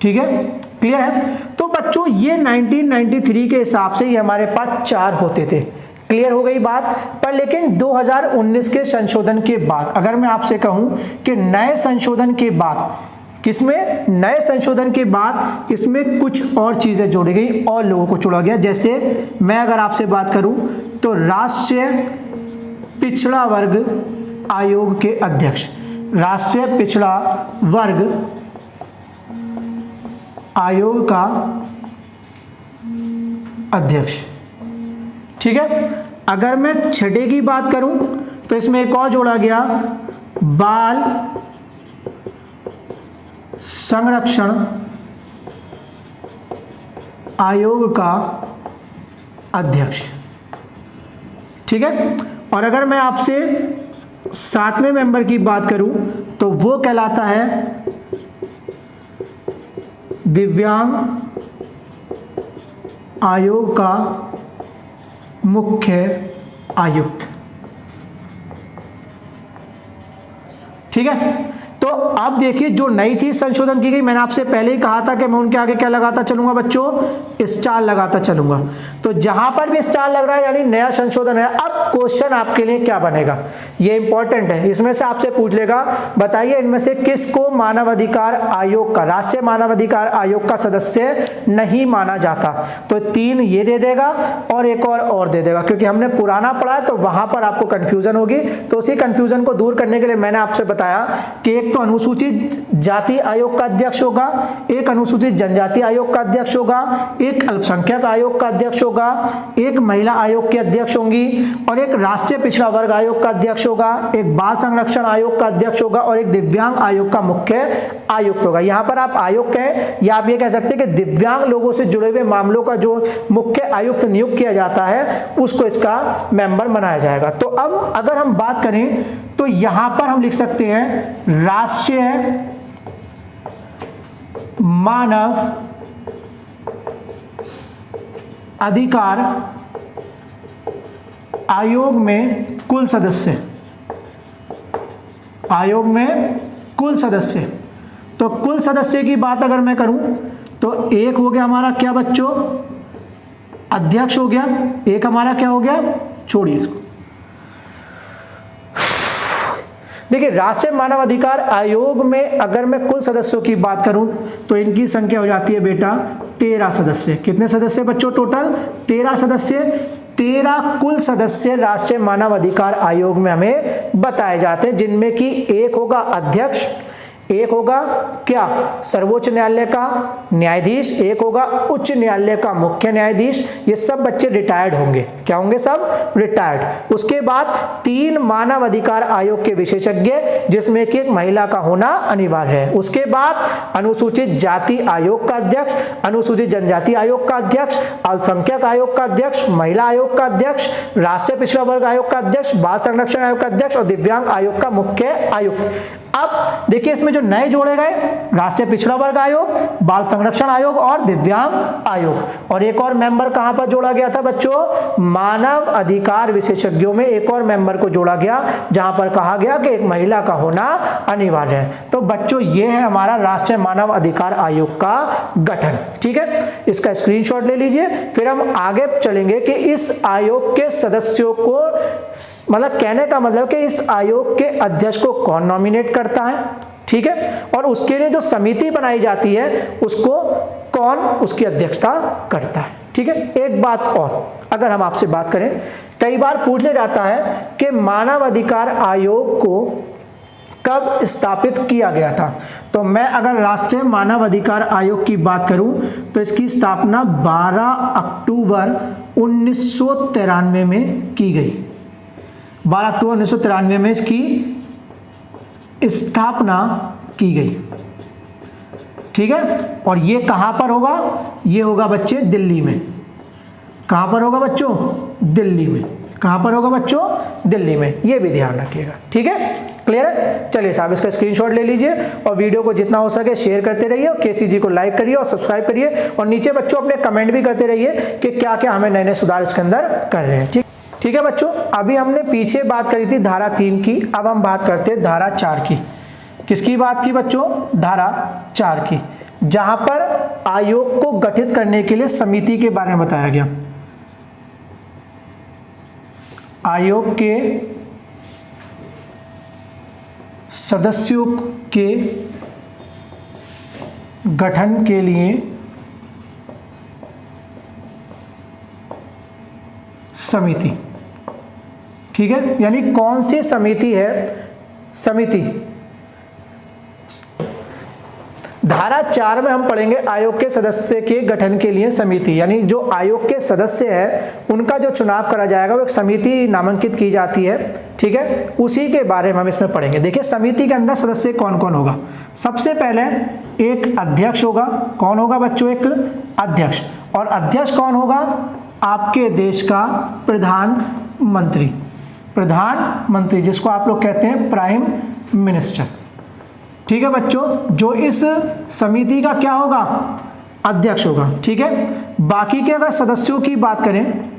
ठीक है, क्लियर है। तो बच्चों ये 1993 के हिसाब से ही हमारे पास 4 होते थे। क्लियर हो गई बात। पर लेकिन 2019 के संशोधन के बाद अगर मैं आपसे कहूं कि नए संशोधन के बाद, किसमें, नए संशोधन के बाद इसमें कुछ और चीजें जोड़ी गई और लोगों को जोड़ा गया। जैसे मैं अगर आपसे बात करूं तो राष्ट्रीय पिछड़ा वर्ग आयोग के अध्यक्ष, राष्ट्रीय पिछड़ा वर्ग आयोग का अध्यक्ष। ठीक है। अगर मैं छठे की बात करूं तो इसमें एक और जोड़ा गया, बाल संरक्षण आयोग का अध्यक्ष। ठीक है। और अगर मैं आपसे 7वें मेंबर की बात करूं तो वो कहलाता है दिव्यांग आयोग का मुख्य आयुक्त। ठीक है। तो अब देखिए जो नई चीज संशोधन की गई, मैंने आपसे पहले ही कहा था कि मैं उनके आगे क्या लगाता चलूंगा बच्चों, स्टार लगाता चलूंगा। तो जहां पर भी स्टार लग रहा है यानी नया संशोधन है। अब क्वेश्चन आपके लिए क्या बनेगा, ये इंपॉर्टेंट है। इसमें से आपसे पूछ लेगा, बताइए इनमें से किसको मानवाधिकार आयोग का, राष्ट्रीय मानवाधिकार आयोग का सदस्य नहीं माना जाता। तो 3 ये दे देगा और एक और दे देगा, क्योंकि हमने पुराना पढ़ा है तो वहां पर आपको कंफ्यूजन होगी। तो उसी कंफ्यूजन को दूर करने के लिए मैंने आपसे बताया कि एक तो अनुसूचित जाति आयोग का अध्यक्ष होगा, एक अनुसूचित जनजाति आयोग का अध्यक्ष होगा, एक अल्पसंख्यक आयोग का अध्यक्ष होगा, एक महिला आयोग के अध्यक्ष होंगी और एक राष्ट्रीय पिछड़ा वर्ग आयोग का अध्यक्ष होगा, एक बाल संरक्षण आयोग का अध्यक्ष होगा और एक दिव्यांग आयोग का मुख्य आयुक्त होगा। यहाँ पर आप आयोग कहें या आप ये कह सकते हैं कि दिव्यांग लोगों से जुड़े हुए मामलों का जो मुख्य आयुक्त नियुक्त किया जाता है उसको इसका मेंबर बनाया जाएगा। तो अब अगर हम बात करें तो यहां पर हम लिख सकते हैं राष्ट्रीय मानव अधिकार आयोग में कुल सदस्य, आयोग में कुल सदस्य, तो कुल सदस्य की बात अगर मैं करूं तो एक हो गया हमारा क्या बच्चों, अध्यक्ष हो गया, एक हमारा क्या हो गया, छोड़िए इसको। देखिए राष्ट्रीय मानव अधिकार आयोग में अगर मैं कुल सदस्यों की बात करूं तो इनकी संख्या हो जाती है बेटा 13 सदस्य। कितने सदस्य बच्चों टोटल? 13 सदस्य। 13 कुल सदस्य राष्ट्रीय मानव अधिकार आयोग में हमें बताए जाते हैं, जिनमें कि एक होगा अध्यक्ष, एक होगा क्या सर्वोच्च न्यायालय का न्यायाधीश, एक होगा उच्च न्यायालय का मुख्य न्यायाधीश। ये सब बच्चे रिटायर्ड होंगे। क्या होंगे? सब रिटायर्ड। उसके बाद 3 मानव अधिकार आयोग के विशेषज्ञ, जिसमें कि एक महिला का होना अनिवार्य है। उसके बाद अनुसूचित जाति आयोग का अध्यक्ष, अनुसूचित जनजाति आयोग का अध्यक्ष, अल्पसंख्यक आयोग का अध्यक्ष, महिला आयोग का अध्यक्ष, राष्ट्रीय पिछड़ा वर्ग आयोग का अध्यक्ष, बाल संरक्षण आयोग का अध्यक्ष और दिव्यांग आयोग का मुख्य आयुक्त। अब देखिए इसमें जो नए जोड़े गए, राष्ट्रीय पिछड़ा वर्ग आयोग, बाल संरक्षण आयोग और दिव्यांग आयोग। और एक और मेंबर कहां पर जोड़ा गया था बच्चों? मानव अधिकार विशेषज्ञों में एक और मेंबर को जोड़ा गया, जहां पर कहा गया कि एक महिला का होना अनिवार्य है। तो बच्चों ये है हमारा राष्ट्रीय मानव अधिकार आयोग का गठन। ठीक है, इसका स्क्रीनशॉट ले लीजिए। फिर हम आगे चलेंगे कि इस आयोग के सदस्यों को, मतलब कहने का मतलब कि इस आयोग के अध्यक्ष को कौन नॉमिनेट करता है, ठीक है, और उसके लिए जो समिति बनाई जाती है उसको कौन उसकी अध्यक्षता करता है। ठीक है, एक बात और अगर हम आपसे बात करें, कई बार पूछा जाता है कि मानव अधिकार आयोग को कब स्थापित किया गया था। तो मैं अगर राष्ट्रीय मानव अधिकार आयोग की बात करूं तो इसकी स्थापना 12 अक्टूबर 1993 में की गई। 12 अक्टूबर 1993 में इसकी स्थापना की गई। ठीक है, और ये कहां पर होगा? ये होगा बच्चे दिल्ली में। कहां पर होगा बच्चों? दिल्ली में। कहां पर होगा बच्चों? दिल्ली में। ये भी ध्यान रखिएगा। ठीक है, क्लियर है? चलिए साहब इसका स्क्रीनशॉट ले लीजिए और वीडियो को जितना हो सके शेयर करते रहिए और केसीजी को लाइक करिए और सब्सक्राइब करिए और नीचे बच्चों अपने कमेंट भी करते रहिए कि क्या क्या हमें नए नए सुधार इसके अंदर कर रहे हैं। ठीक है बच्चों, अभी हमने पीछे बात करी थी धारा 3 की, अब हम बात करते हैं धारा 4 की। किसकी बात की बच्चों? धारा 4 की, जहां पर आयोग को गठित करने के लिए समिति के बारे में बताया गया। आयोग के सदस्यों के गठन के लिए समिति। ठीक है, यानी कौन सी समिति है? समिति। धारा 4 में हम पढ़ेंगे आयोग के सदस्य के गठन के लिए समिति, यानी जो आयोग के सदस्य हैं उनका जो चुनाव करा जाएगा वो एक समिति नामांकित की जाती है। ठीक है, उसी के बारे में हम इसमें पढ़ेंगे। देखिए समिति के अंदर सदस्य कौन कौन होगा। सबसे पहले एक अध्यक्ष होगा। कौन होगा बच्चों? एक अध्यक्ष। और अध्यक्ष कौन होगा? आपके देश का प्रधानमंत्री। प्रधानमंत्री जिसको आप लोग कहते हैं प्राइम मिनिस्टर। ठीक है बच्चों, जो इस समिति का क्या होगा? अध्यक्ष होगा। ठीक है, बाकी के अगर सदस्यों की बात करें,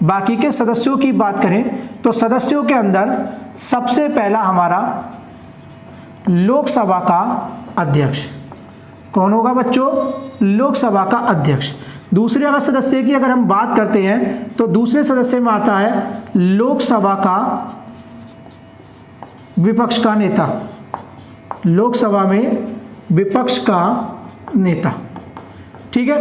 बाकी के सदस्यों की बात करें तो सदस्यों के अंदर सबसे पहला हमारा लोकसभा का अध्यक्ष। कौन होगा बच्चों? लोकसभा का अध्यक्ष। दूसरे अगर सदस्य की अगर हम बात करते हैं तो दूसरे सदस्य में आता है लोकसभा का विपक्ष का नेता। लोकसभा में विपक्ष का नेता। ठीक है,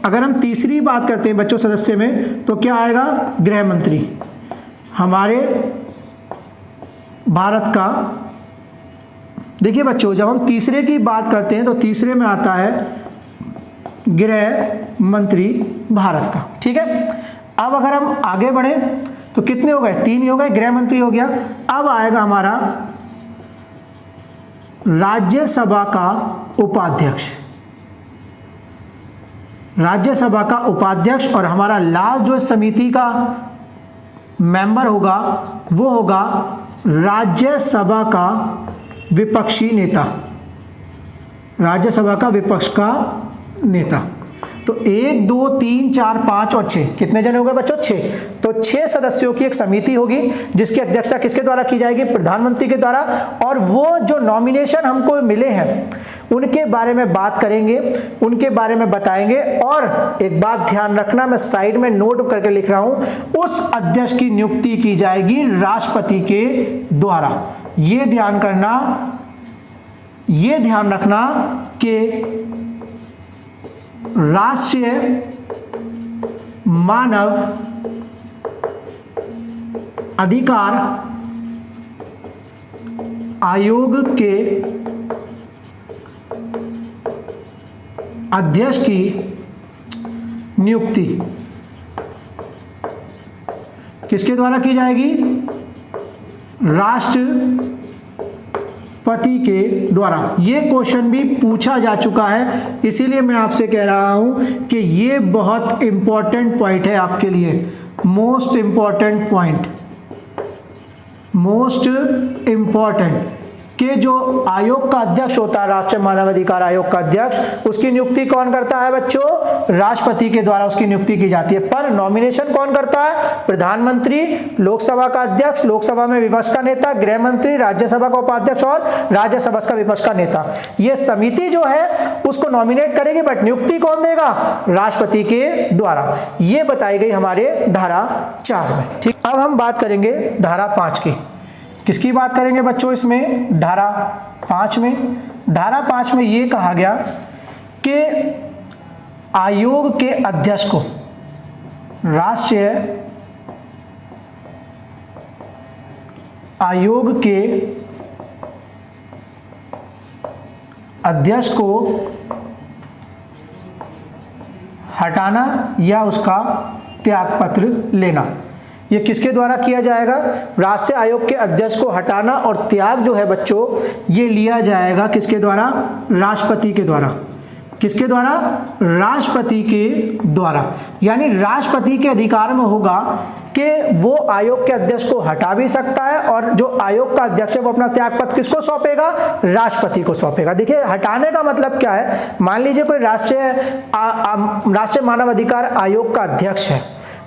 अगर हम तीसरी बात करते हैं बच्चों सदस्य में तो क्या आएगा? गृह मंत्री। हमारे भारत का देखिए बच्चों, जब हम तीसरे की बात करते हैं तो तीसरे में आता है गृह मंत्री भारत का। ठीक है, अब अगर हम आगे बढ़े तो कितने हो गए, 3 ही हो गए, गृह मंत्री हो गया। अब आएगा हमारा राज्यसभा का उपाध्यक्ष, राज्यसभा का उपाध्यक्ष, और हमारा लास्ट जो समिति का मेंबर होगा वो होगा राज्यसभा का विपक्षी नेता, राज्यसभा का विपक्ष का नेता। तो 1 2 3 4 5 और 6, कितने जने हो गए बच्चों, 6। तो 6 सदस्यों की एक समिति होगी जिसकी अध्यक्षता किसके द्वारा की जाएगी, प्रधानमंत्री के द्वारा। और वो जो नॉमिनेशन हमको मिले हैं उनके बारे में बात करेंगे, उनके बारे में बताएंगे। और एक बात ध्यान रखना, मैं साइड में नोट करके लिख रहा हूं, उस अध्यक्ष की नियुक्ति की जाएगी राष्ट्रपति के द्वारा। ये ध्यान करना, ये ध्यान रखना कि राष्ट्रीय मानव अधिकार आयोग के अध्यक्ष की नियुक्ति किसके द्वारा की जाएगी, राष्ट्रपति के द्वारा। ये क्वेश्चन भी पूछा जा चुका है, इसीलिए मैं आपसे कह रहा हूं कि ये बहुत इंपॉर्टेंट पॉइंट है आपके लिए, most important point, most important, कि जो आयोग का अध्यक्ष होता है, राष्ट्रीय मानवाधिकार आयोग का अध्यक्ष, उसकी नियुक्ति कौन करता है बच्चों, राष्ट्रपति के द्वारा उसकी नियुक्ति की जाती है। पर नॉमिनेशन कौन करता है, प्रधानमंत्री, लोकसभा का अध्यक्ष, लोकसभा में विपक्ष का नेता, गृह मंत्री, राज्यसभा का उपाध्यक्ष और राज्यसभा का विपक्ष का नेता। ये समिति जो है उसको नॉमिनेट करेगी, बट नियुक्ति कौन देगा, राष्ट्रपति के द्वारा। ये बताई गई हमारे धारा 4 में। ठीक, अब हम बात करेंगे धारा 5 की। किसकी बात करेंगे बच्चों इसमें, धारा 5 में। धारा 5 में ये कहा गया कि आयोग के अध्यक्ष को, राष्ट्रीय आयोग के अध्यक्ष को हटाना या उसका त्यागपत्र लेना। ये किसके द्वारा किया जाएगा, राष्ट्रीय आयोग के अध्यक्ष को हटाना और त्याग जो है बच्चों ये लिया जाएगा किसके द्वारा, राष्ट्रपति के द्वारा। किसके द्वारा, राष्ट्रपति के द्वारा। यानी राष्ट्रपति के अधिकार में होगा कि वो आयोग के अध्यक्ष को हटा भी सकता है, और जो आयोग का अध्यक्ष है वो अपना त्यागपत्र किसको सौंपेगा, राष्ट्रपति को सौंपेगा। देखिए, हटाने का मतलब क्या है, मान लीजिए कोई राष्ट्रीय मानवाधिकार आयोग का अध्यक्ष है,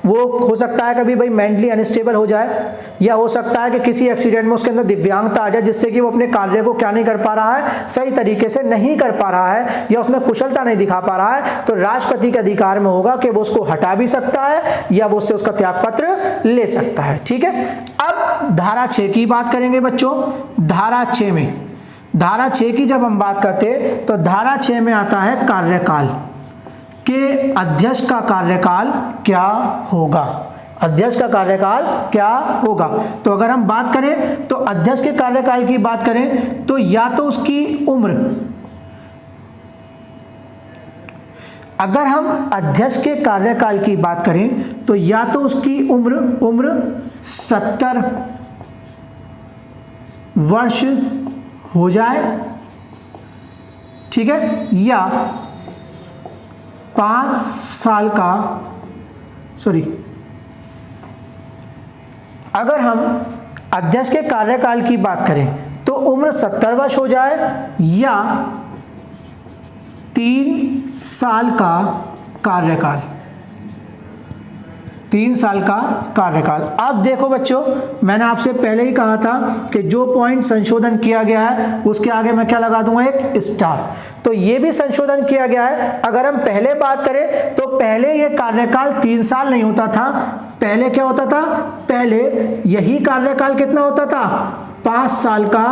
वो हो सकता है कभी भाई मेंटली अनस्टेबल हो जाए, या हो सकता है कि किसी एक्सीडेंट में उसके अंदर दिव्यांगता आ जाए जिससे कि वो अपने कार्य को क्या नहीं कर पा रहा है, सही तरीके से नहीं कर पा रहा है, या उसमें कुशलता नहीं दिखा पा रहा है। तो राष्ट्रपति के अधिकार में होगा कि वो उसको हटा भी सकता है या वो उससे उसका त्यागपत्र ले सकता है। ठीक है, अब धारा 6 की बात करेंगे बच्चों। धारा 6 में, धारा 6 की जब हम बात करते हैं तो धारा 6 में आता है कार्यकाल, कि अध्यक्ष का कार्यकाल क्या होगा, अध्यक्ष का कार्यकाल क्या होगा। तो अगर हम बात करें तो अध्यक्ष के कार्यकाल की बात करें तो या तो उसकी उम्र, अगर हम अध्यक्ष के कार्यकाल की बात करें तो या तो उसकी उम्र 70 वर्ष हो जाए, ठीक है, या 5 साल का, अगर हम अध्यक्ष के कार्यकाल की बात करें तो उम्र 70 वर्ष हो जाए या 3 साल का कार्यकाल, 3 साल का कार्यकाल। अब देखो बच्चों, मैंने आपसे पहले ही कहा था कि जो पॉइंट संशोधन किया गया है उसके आगे मैं क्या लगा दूंगा, एक स्टार। तो ये भी संशोधन किया गया है। अगर हम पहले बात करें तो पहले ये कार्यकाल 3 साल नहीं होता था, पहले क्या होता था, पहले यही कार्यकाल कितना होता था, 5 साल का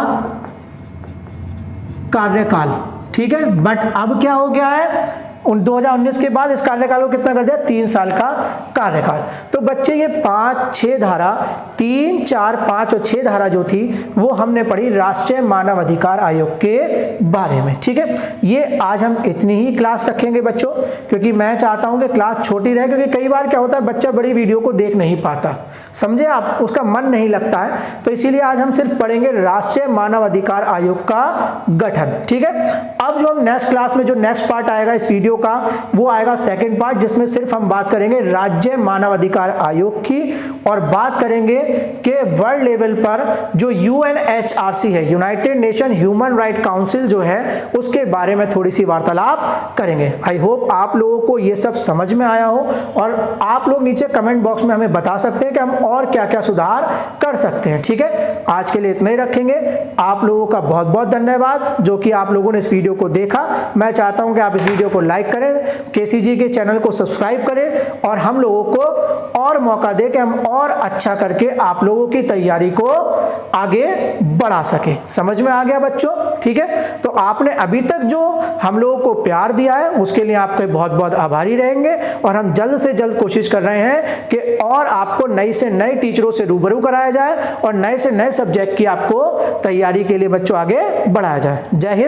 कार्यकाल। ठीक है, बट अब क्या हो गया है 2019 के बाद इस कार्यकाल को कितना कर दिया, 3 साल का कार्यकाल। तो बच्चे ये 5, 6 धारा, 3, 4, 5 और 6 धारा जो थी वो हमने पढ़ी राष्ट्रीय मानव अधिकार आयोग के बारे में। ठीक है, ये आज हम इतनी ही क्लास रखेंगे बच्चों, क्योंकि मैं चाहता हूं कि क्लास छोटी रहे, क्योंकि कई बार क्या होता है बच्चा बड़ी वीडियो को देख नहीं पाता, समझे आप, उसका मन नहीं लगता है। तो इसीलिए आज हम सिर्फ पढ़ेंगे राष्ट्रीय मानव अधिकार आयोग का गठन। ठीक है, अब जो हम नेक्स्ट क्लास में जो नेक्स्ट पार्ट आएगा इस वीडियो का वो आएगा सेकंड पार्ट, जिसमें सिर्फ हम बात करेंगे राज्य मानव अधिकार आयोग की, और बात करेंगे कि वर्ल्ड लेवल पर जो UNHRC है, United nation human right council जो है, उसके बारे में थोड़ी सी वार्तालाप करेंगे। आई होप आप लोगों को ये सब समझ में आया हो, और आप लोग नीचे कमेंट बॉक्स में हमें बता सकते हैं कि हम और क्या क्या सुधार कर सकते हैं। ठीक है, आज के लिए इतना ही रखेंगे। आप लोगों का बहुत बहुत धन्यवाद जो कि आप लोगों ने इस वीडियो को देखा। मैं चाहता हूं कि आप इस वीडियो को लाइक करें, केसीजी के चैनल को सब्सक्राइब करें, और हम लोगों को और मौका दें कि हम और अच्छा करके आप लोगों की तैयारी को आगे बढ़ा सके। समझ में आ गया बच्चों? ठीक है, तो आपने अभी तक जो हम लोगों को प्यार दिया है उसके लिए आपके बहुत बहुत आभारी रहेंगे, और हम जल्द से जल्द कोशिश कर रहे हैं कि और आपको नई से नए टीचरों से रूबरू कराया जाए और नए से नए सब्जेक्ट की आपको तैयारी के लिए बच्चों आगे बढ़ाया जाए। जय हिंद।